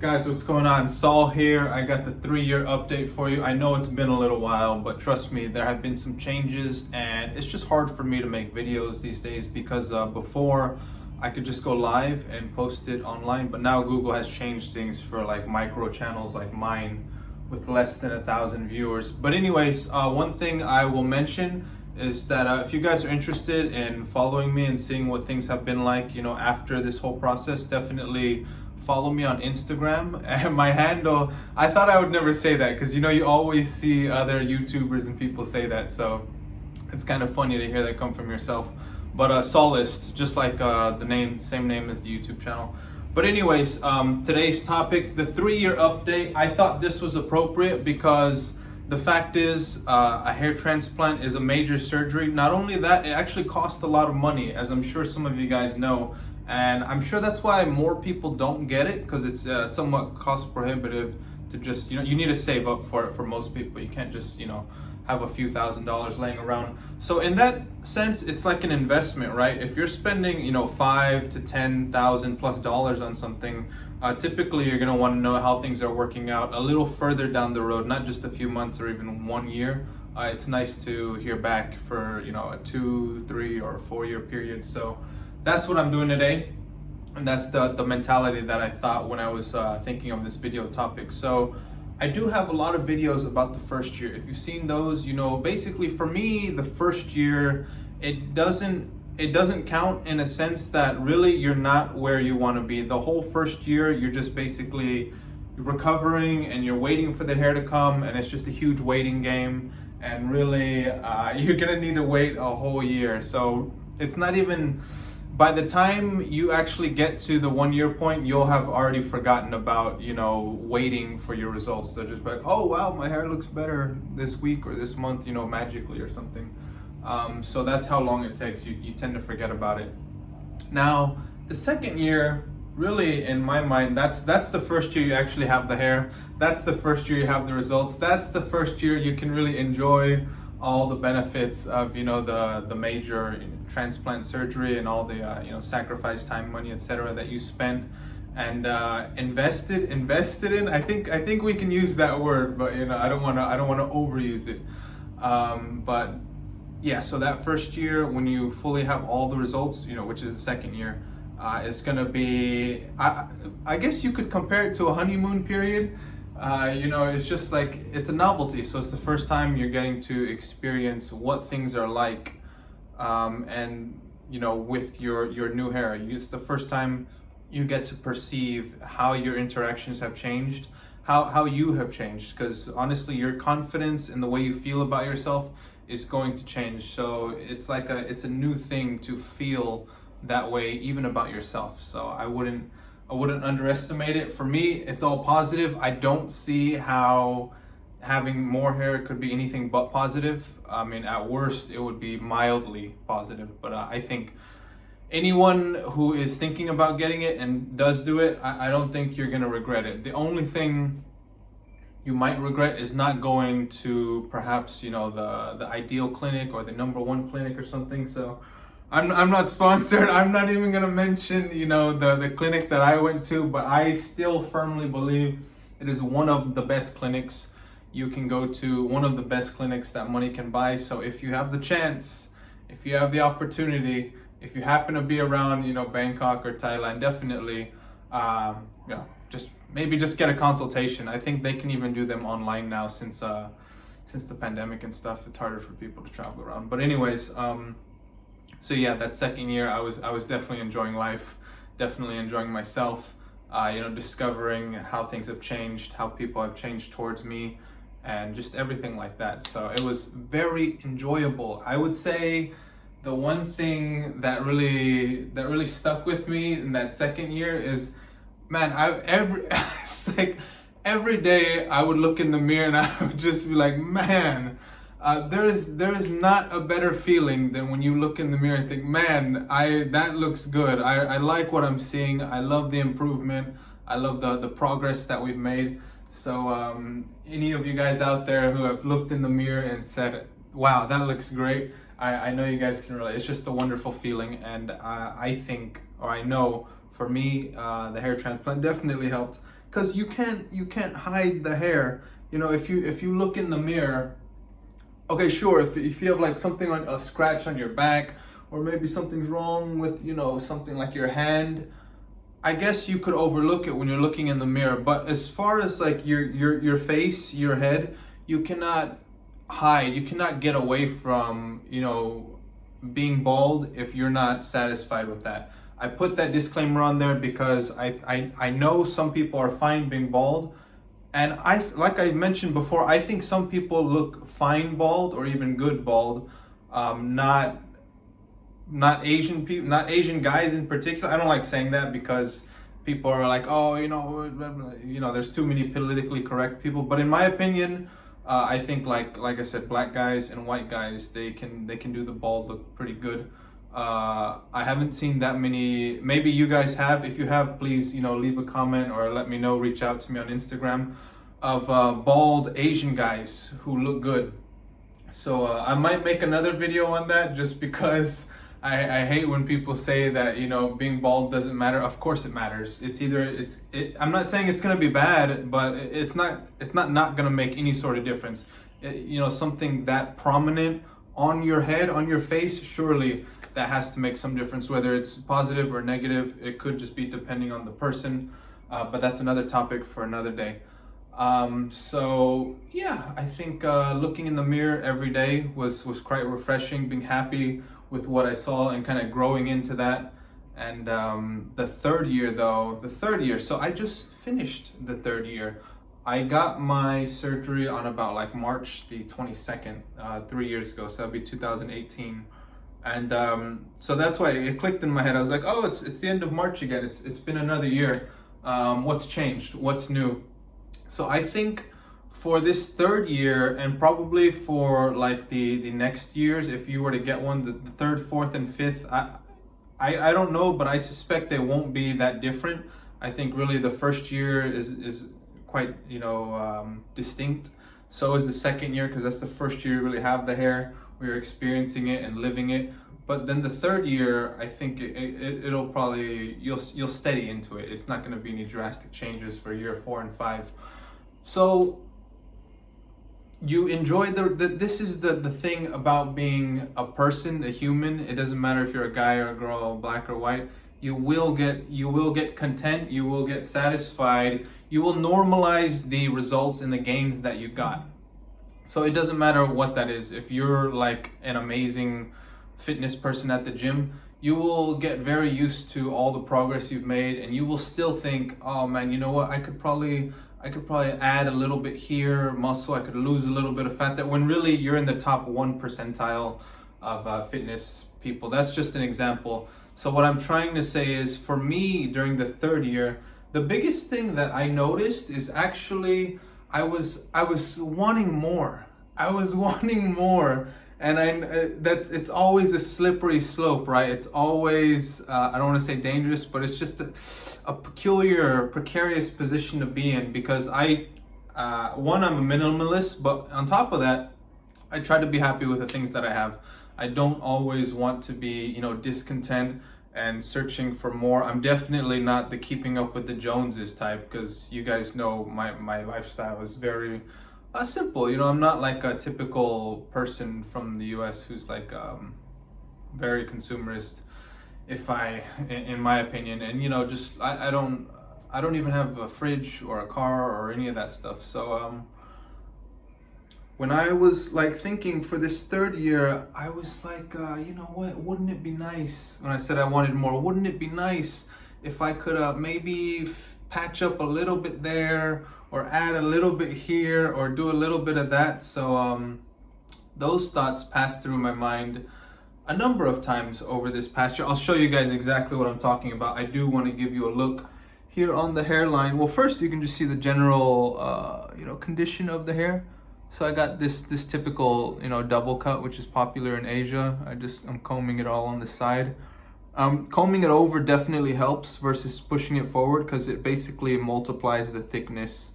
Guys, what's going on? Saul here. I got the 3-year update for you. I know it's been a little while, but trust me, there have been some changes and it's just hard for me to make videos these days because before I could just go live and post it online, but now Google has changed things for like micro channels like mine with less than 1,000 viewers. But anyways, one thing I will mention is that if you guys are interested in following me and seeing what things have been like, after this whole process, definitely follow me on Instagram. And my handle, I thought I would never say that because you always see other YouTubers and people say that, so it's kind of funny to hear that come from yourself. But Saulist, just like the name, same name as the YouTube channel. But anyways, today's topic, the 3-year update. I thought this was appropriate because the fact is, a hair transplant is a major surgery. Not only that, it actually costs a lot of money, as I'm sure some of you guys know. And I'm sure that's why more people don't get it, because it's somewhat cost prohibitive to just, you need to save up for it for most people. You can't just, have a few $1,000s laying around. So in that sense, it's like an investment, right? If you're spending, $5,000 to $10,000+ on something, typically you're gonna wanna know how things are working out a little further down the road, not just a few months or even 1 year. It's nice to hear back for, a 2, 3, or 4-year period. So that's what I'm doing today. And that's the mentality that I thought when I was thinking of this video topic. So I do have a lot of videos about the first year. If you've seen those, basically for me, the first year, it doesn't count in a sense that really you're not where you want to be. The whole first year, you're just basically recovering and you're waiting for the hair to come, and it's just a huge waiting game. And really, you're gonna need to wait a whole year. So it's not even, by the time you actually get to the 1-year point, you'll have already forgotten about, waiting for your results. They'll just be like, oh wow, my hair looks better this week or this month, magically or something. So that's how long it takes. You tend to forget about it. Now, the second year, really in my mind, that's the first year you actually have the hair. That's the first year you have the results. That's the first year you can really enjoy all the benefits of the major transplant surgery and all the sacrifice, time, money, etc. that you spent and invested in. I think we can use that word, but I don't want to overuse it. But yeah, so that first year when you fully have all the results, which is the second year, it's gonna be, I guess you could compare it to a honeymoon period. It's just like, it's a novelty. So it's the first time you're getting to experience what things are like, and with your new hair. It's the first time you get to perceive how your interactions have changed, how you have changed, because honestly, your confidence in the way you feel about yourself is going to change. So it's like it's a new thing to feel that way even about yourself. So I wouldn't underestimate it. For me, it's all positive. I don't see how having more hair could be anything but positive. I mean, at worst, it would be mildly positive. But I think anyone who is thinking about getting it and does do it, I don't think you're gonna regret it. The only thing you might regret is not going to perhaps, the ideal clinic or the #1 clinic or something. So I'm not sponsored. I'm not even gonna mention, the clinic that I went to, but I still firmly believe it is one of the best clinics you can go to, one of the best clinics that money can buy. So if you have the chance, if you have the opportunity, if you happen to be around, Bangkok or Thailand, definitely, just get a consultation. I think they can even do them online now since the pandemic and stuff. It's harder for people to travel around. But anyways, so yeah, that second year, I was definitely enjoying life, definitely enjoying myself, discovering how things have changed, how people have changed towards me, and just everything like that. So it was very enjoyable. I would say the one thing that really stuck with me in that second year is, man, it's like every day I would look in the mirror and I would just be like, man, there is not a better feeling than when you look in the mirror and think, man, that looks good. I like what I'm seeing. I love the improvement. I love the progress that we've made. So any of you guys out there who have looked in the mirror and said, wow, that looks great, I know you guys can relate. It's just a wonderful feeling, and I think, or I know, for me, the hair transplant definitely helped because you can't hide the hair. You know, if you look in the mirror, okay, sure, if you have like something on a scratch on your back, or maybe something's wrong with, you know, something like your hand, I guess you could overlook it when you're looking in the mirror. But as far as like your face, your head, you cannot hide, you cannot get away from, you know, being bald if you're not satisfied with that. I put that disclaimer on there because I know some people are fine being bald, and like I mentioned before, I think some people look fine bald or even good bald. Not Asian people, not Asian guys in particular. I don't like saying that because people are like, oh, you know, there's too many politically correct people. But in my opinion, I think like I said, black guys and white guys, they can do the bald look pretty good. I haven't seen that many. Maybe you guys have. If you have, please, you know, leave a comment or let me know. Reach out to me on Instagram of bald Asian guys who look good. So I might make another video on that, just because I hate when people say that, you know, being bald doesn't matter. Of course it matters. I'm not saying it's gonna be bad, but it's not gonna make any sort of difference. You know, something that prominent on your head, on your face, surely that has to make some difference, whether it's positive or negative. It could just be depending on the person, but that's another topic for another day. So yeah, I think looking in the mirror every day was quite refreshing, being happy with what I saw and kind of growing into that. And the third year, so I just finished the third year. I got my surgery on about like March the 22nd, 3 years ago, so that'd be 2018. And so that's why it clicked in my head. I was like, oh, it's the end of March again. It's been another year. What's changed? What's new? So I think for this third year, and probably for like the next years, if you were to get one, the third, fourth, and fifth, I don't know, but I suspect they won't be that different. I think really the first year is quite, you know, distinct. So is the second year, because that's the first year you really have the hair, where you're experiencing it and living it. But then the third year, I think it'll probably, you'll steady into it. It's not going to be any drastic changes for year 4 and 5. So you enjoy this is the thing about being a person, a human. It doesn't matter if you're a guy or a girl, black or white. You will get content, you will get satisfied, you will normalize the results and the gains that you got. So it doesn't matter what that is. If you're like an amazing fitness person at the gym, you will get very used to all the progress you've made, and you will still think, oh man, you know what, I could probably add a little bit here, muscle, I could lose a little bit of fat, that when really you're in the top 1 percentile of fitness people. That's just an example. So what I'm trying to say is, for me during the third year, the biggest thing that I noticed is actually I was wanting more. I was wanting more. And it's always a slippery slope, right? It's always, I don't want to say dangerous, but it's just a peculiar, precarious position to be in, because I'm a minimalist, but on top of that, I try to be happy with the things that I have. I don't always want to be, you know, discontent and searching for more. I'm definitely not the keeping up with the Joneses type, because you guys know my lifestyle is very simple. You know, I'm not like a typical person from the US who's like very consumerist, in my opinion. And you know, just I don't even have a fridge or a car or any of that stuff. So when I was like thinking for this third year, I was like, you know what, wouldn't it be nice, when I said I wanted more, wouldn't it be nice if I could maybe patch up a little bit there, or add a little bit here, or do a little bit of that. So those thoughts passed through my mind a number of times over this past year. I'll show you guys exactly what I'm talking about. I do want to give you a look here on the hairline. Well, first you can just see the general you know, condition of the hair. So I got this typical, you know, double cut, which is popular in Asia. I'm combing it all on the side. Combing it over definitely helps versus pushing it forward, because it basically multiplies the thickness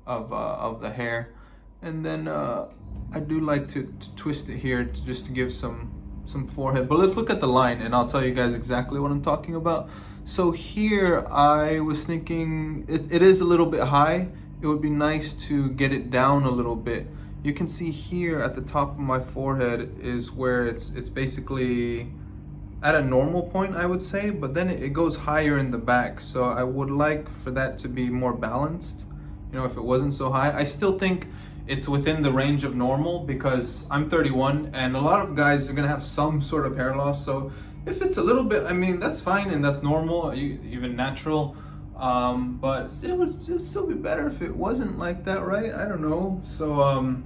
of the hair. And then I do like to twist it here just to give some forehead. But let's look at the line, and I'll tell you guys exactly what I'm talking about. So here I was thinking it is a little bit high. It would be nice to get it down a little bit. You can see here at the top of my forehead is where it's basically at a normal point, I would say, but then it goes higher in the back. So I would like for that to be more balanced. You know, if it wasn't so high. I still think it's within the range of normal because I'm 31 and a lot of guys are gonna have some sort of hair loss. So if it's a little bit, I mean, that's fine and that's normal, even natural. But it would still be better if it wasn't like that, right? I don't know. So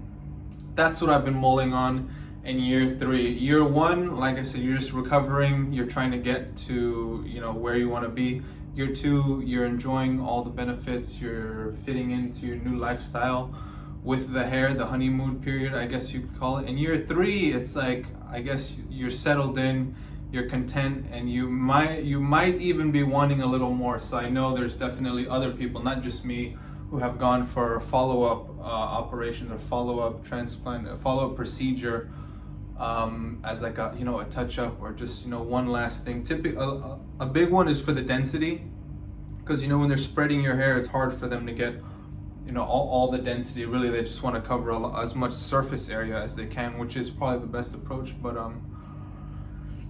that's what I've been mulling on in year 3. Year 1, like I said, you're just recovering. You're trying to get to, you know, where you want to be. Year 2, you're enjoying all the benefits. You're fitting into your new lifestyle with the hair, the honeymoon period, I guess you could call it. In year 3, it's like, I guess you're settled in, you're content, and you might even be wanting a little more. So I know there's definitely other people, not just me, who have gone for follow-up operation or follow-up transplant, a follow-up procedure as like a, you know, a touch-up or just, you know, one last thing. A big one is for the density, because, you know, when they're spreading your hair, it's hard for them to get, you know, all the density. Really, they just want to cover as much surface area as they can, which is probably the best approach. But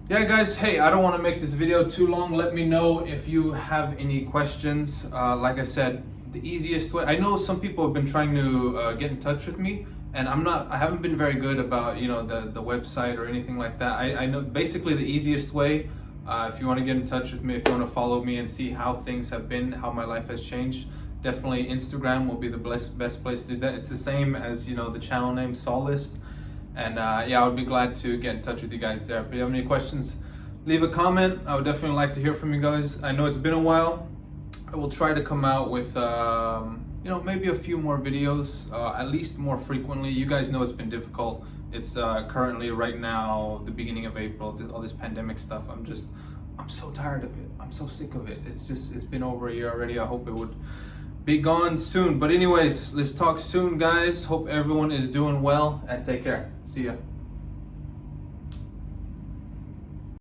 yeah, guys, hey, I don't want to make this video too long. Let me know if you have any questions. Like I said, the easiest way, I know some people have been trying to get in touch with me, and I haven't been very good about, you know, the website or anything like that. I know basically the easiest way, if you want to get in touch with me, if you want to follow me and see how things have been, how my life has changed, definitely Instagram will be the best place to do that. It's the same as, you know, the channel name, Saulist. And yeah, I would be glad to get in touch with you guys there. But if you have any questions, leave a comment. I would definitely like to hear from you guys. I know it's been a while. I will try to come out with, you know, maybe a few more videos, at least more frequently. You guys know it's been difficult. It's currently right now, the beginning of April, all this pandemic stuff. I'm so tired of it. I'm so sick of it. It's been over a year already. I hope it would be gone soon. But anyways, let's talk soon, guys. Hope everyone is doing well and take care. See ya.